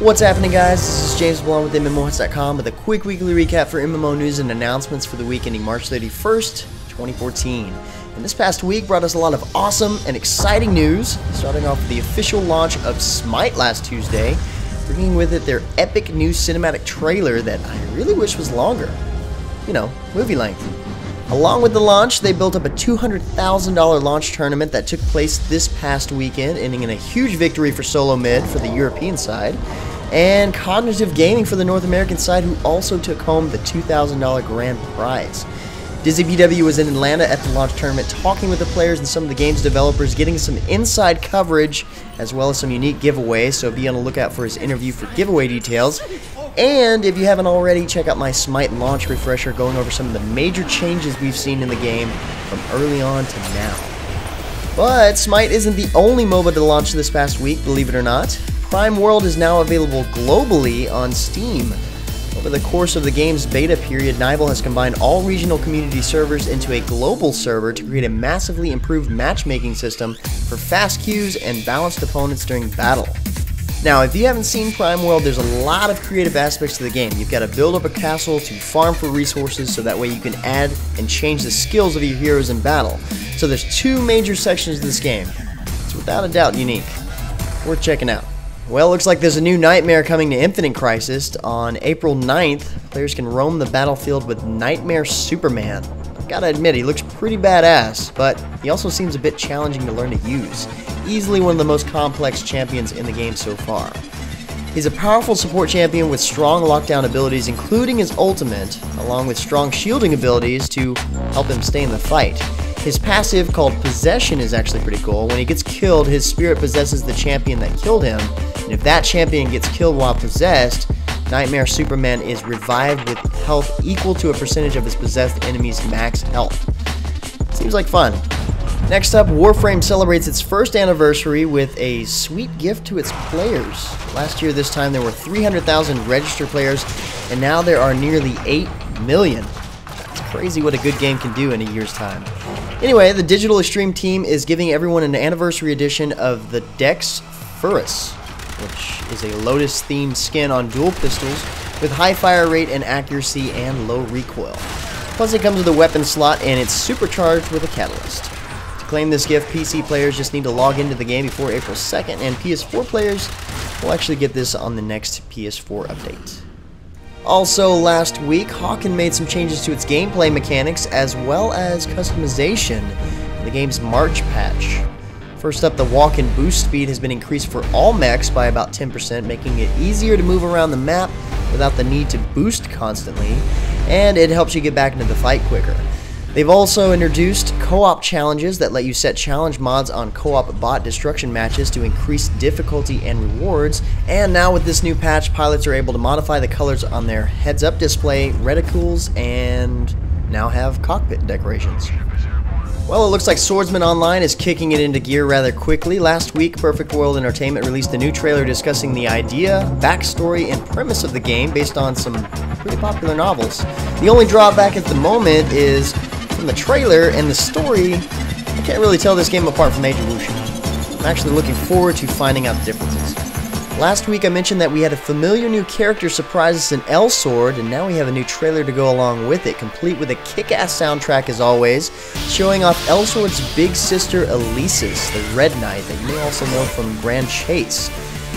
What's happening, guys? This is James Blonde with MMOHuts.com with a quick weekly recap for MMO news and announcements for the week ending March 31st, 2014. And this past week brought us a lot of awesome and exciting news, starting off with the official launch of SMITE last Tuesday, bringing with it their epic new cinematic trailer that I really wish was longer. You know, movie length. Along with the launch, they built up a $200,000 launch tournament that took place this past weekend, ending in a huge victory for Solo Mid for the European side, and Cognitive Gaming for the North American side, who also took home the $2,000 grand prize. DizzyPW was in Atlanta at the launch tournament talking with the players and some of the game's developers, getting some inside coverage as well as some unique giveaways, so be on the lookout for his interview for giveaway details. And if you haven't already, check out my SMITE launch refresher going over some of the major changes we've seen in the game from early on to now. But SMITE isn't the only MOBA to launch this past week, believe it or not. Prime World is now available globally on Steam. Over the course of the game's beta period, Nibel has combined all regional community servers into a global server to create a massively improved matchmaking system for fast queues and balanced opponents during battle. Now, if you haven't seen Prime World, there's a lot of creative aspects to the game. You've got to build up a castle to farm for resources so that way you can add and change the skills of your heroes in battle. So there's two major sections of this game. It's without a doubt unique. Worth checking out. Well, it looks like there's a new Nightmare coming to Infinite Crisis. On April 9th, players can roam the battlefield with Nightmare Superman. I've got to admit, he looks pretty badass, but he also seems a bit challenging to learn to use. Easily one of the most complex champions in the game so far. He's a powerful support champion with strong lockdown abilities, including his ultimate, along with strong shielding abilities to help him stay in the fight. His passive, called Possession, is actually pretty cool. When he gets killed, his spirit possesses the champion that killed him, and if that champion gets killed while possessed, Nightmare Superman is revived with health equal to a percentage of his possessed enemy's max health. Seems like fun. Next up, Warframe celebrates its first anniversary with a sweet gift to its players. Last year this time there were 300,000 registered players, and now there are nearly 8 million. It's crazy what a good game can do in a year's time. Anyway, the Digital Extreme team is giving everyone an anniversary edition of the Dex Furus, which is a Lotus-themed skin on dual pistols with high fire rate and accuracy and low recoil. Plus it comes with a weapon slot and it's supercharged with a catalyst. To claim this gift, PC players just need to log into the game before April 2nd, and PS4 players will actually get this on the next PS4 update. Also last week, Hawken made some changes to its gameplay mechanics as well as customization in the game's March patch. First up, the walk and boost speed has been increased for all mechs by about 10%, making it easier to move around the map without the need to boost constantly, and it helps you get back into the fight quicker. They've also introduced co-op challenges that let you set challenge mods on co-op bot destruction matches to increase difficulty and rewards, and now with this new patch, pilots are able to modify the colors on their heads-up display, reticules, and now have cockpit decorations. Well, it looks like Swordsman Online is kicking it into gear rather quickly. Last week, Perfect World Entertainment released a new trailer discussing the idea, backstory, and premise of the game based on some pretty popular novels. The only drawback at the moment is from the trailer and the story, I can't really tell this game apart from Age of Wushu. I'm actually looking forward to finding out the differences. Last week I mentioned that we had a familiar new character surprise us in Elsword, and now we have a new trailer to go along with it, complete with a kick-ass soundtrack as always, showing off Elsword's big sister Elesis, the Red Knight, that you may also know from Grand Chase.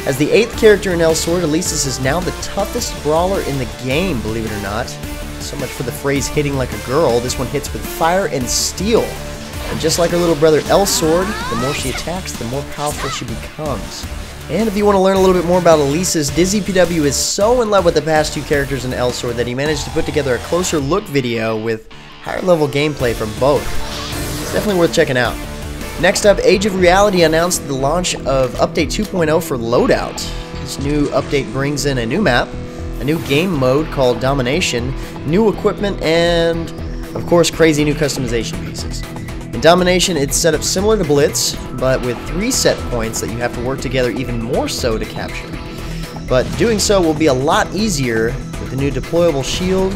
As the 8th character in Elsword, Elesis is now the toughest brawler in the game, believe it or not. So much for the phrase hitting like a girl. This one hits with fire and steel. And just like her little brother Elsword, the more she attacks, the more powerful she becomes. And if you want to learn a little bit more about Elesis, DizzyPW is so in love with the past two characters in Elsword that he managed to put together a closer look video with higher level gameplay from both. It's definitely worth checking out. Next up, Age of Reality announced the launch of Update 2.0 for Loadout. This new update brings in a new map, a new game mode called Domination, new equipment, and of course crazy new customization pieces. In Domination, it's set up similar to Blitz, but with 3 set points that you have to work together even more so to capture. But doing so will be a lot easier with the new deployable shield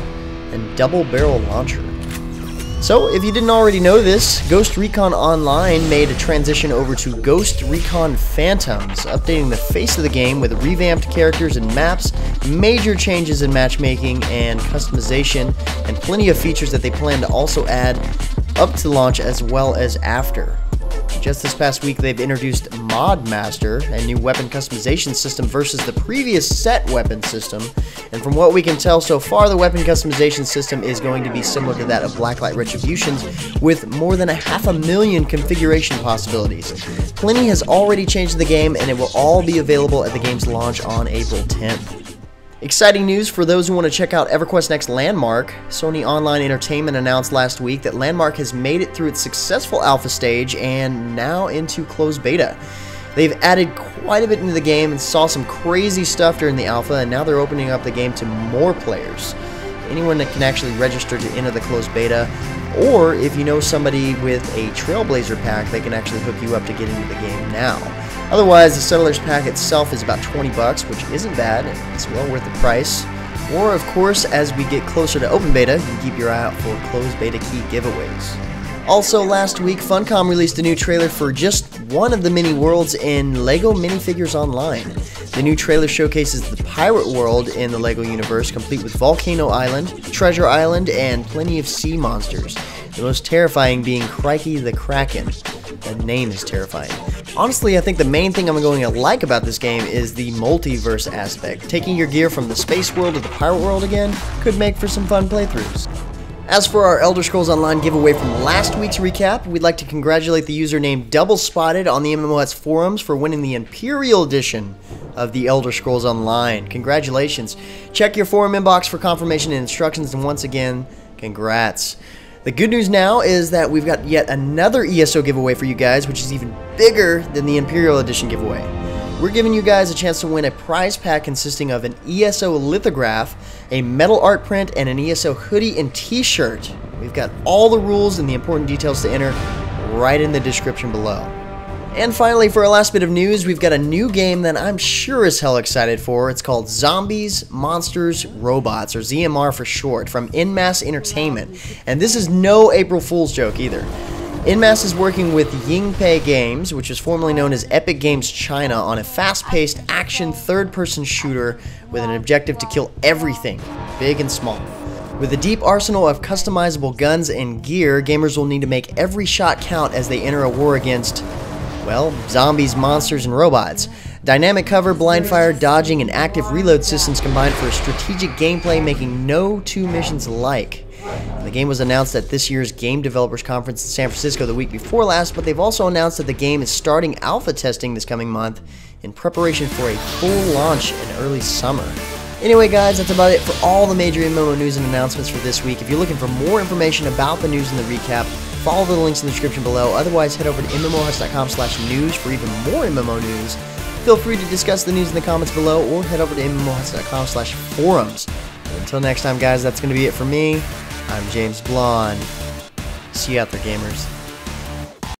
and double barrel launcher. So, if you didn't already know this, Ghost Recon Online made a transition over to Ghost Recon Phantoms, updating the face of the game with revamped characters and maps, major changes in matchmaking and customization, and plenty of features that they plan to also add up to launch as well as after. Just this past week, they've introduced Mod Master, a new weapon customization system versus the previous set weapon system. And from what we can tell so far, the weapon customization system is going to be similar to that of Blacklight Retribution's, with more than 500,000 configuration possibilities. Plenty has already changed the game, and it will all be available at the game's launch on April 10th. Exciting news for those who want to check out EverQuest next Landmark. Sony Online Entertainment announced last week that Landmark has made it through its successful alpha stage and now into closed beta. They've added quite a bit into the game and saw some crazy stuff during the alpha, and now they're opening up the game to more players. Anyone that can actually register to enter the closed beta, or if you know somebody with a Trailblazer pack, they can actually hook you up to get into the game now. Otherwise, the Settlers pack itself is about 20 bucks, which isn't bad. It's well worth the price. Or, of course, as we get closer to open beta, you can keep your eye out for closed beta key giveaways. Also, last week, Funcom released a new trailer for just one of the mini worlds in LEGO Minifigures Online. The new trailer showcases the pirate world in the LEGO universe, complete with Volcano Island, Treasure Island, and plenty of sea monsters. The most terrifying being Crikey the Kraken. That name is terrifying. Honestly, I think the main thing I'm going to like about this game is the multiverse aspect. Taking your gear from the space world to the pirate world again could make for some fun playthroughs. As for our Elder Scrolls Online giveaway from last week's recap, we'd like to congratulate the user named Double Spotted on the MMOHuts forums for winning the Imperial Edition of the Elder Scrolls Online. Congratulations. Check your forum inbox for confirmation and instructions, and once again, congrats. The good news now is that we've got yet another ESO giveaway for you guys, which is even bigger than the Imperial Edition giveaway. We're giving you guys a chance to win a prize pack consisting of an ESO lithograph, a metal art print, and an ESO hoodie and t-shirt. We've got all the rules and the important details to enter right in the description below. And finally, for our last bit of news, we've got a new game that I'm sure as hell excited for. It's called Zombies, Monsters, Robots, or ZMR for short, from Inmass Entertainment. And this is no April Fool's joke either. Inmass is working with Yingpei Games, which is formerly known as Epic Games China, on a fast-paced action third-person shooter with an objective to kill everything, big and small. With a deep arsenal of customizable guns and gear, gamers will need to make every shot count as they enter a war against, well, zombies, monsters, and robots. Dynamic cover, blind fire, dodging, and active reload systems combined for a strategic gameplay, making no two missions alike. The game was announced at this year's Game Developers Conference in San Francisco the week before last, but they've also announced that the game is starting alpha testing this coming month in preparation for a full launch in early summer. Anyway guys, that's about it for all the major MMO news and announcements for this week. If you're looking for more information about the news in the recap, follow the links in the description below. Otherwise, head over to MMOHuts.com/news for even more MMO news. Feel free to discuss the news in the comments below, or head over to MMOHuts.com/forums. Until next time guys, that's going to be it for me. I'm James Blonde. See you out there, gamers.